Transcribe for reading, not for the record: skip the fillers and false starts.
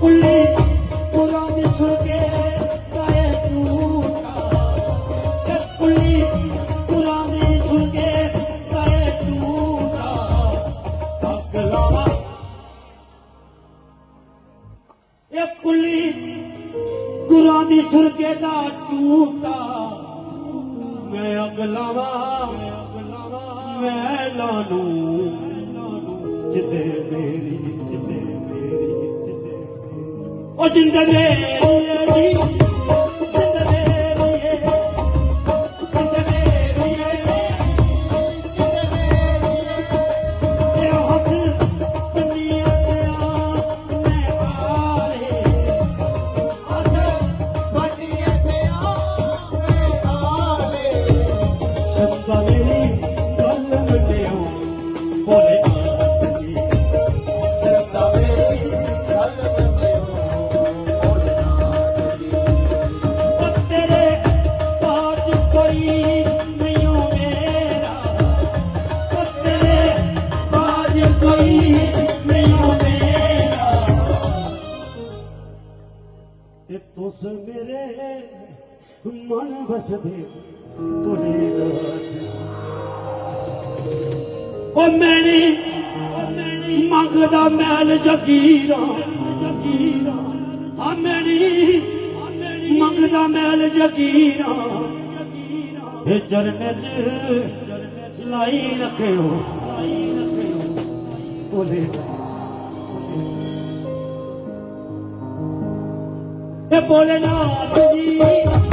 कुल्ली पुरानी सुन के गाए झूठा, कुल्ली पुरानी सुन के गाए झूठा, अगलावा ये कुल्ली पुरानी सुन के दा झूठा, मैं अगलावा मैं लानू जिदे मेरी जिदे मेरी जिदे ओ जिंदे मेरी जिंदे मेरी जिंदे मेरी जिंदे मेरी ते हक दुनिया ते मैं आले हक दुनिया ते मैं आले सबका मेरी गल मन्नियो बोले तुस मेरे मन बसदे तुरे ओ मैनी मंगदा मैल जगीरा आ मैनी मंगदा मैल जगीरा ए चरने च लाई रखियो बोले भोलेनाथ जी।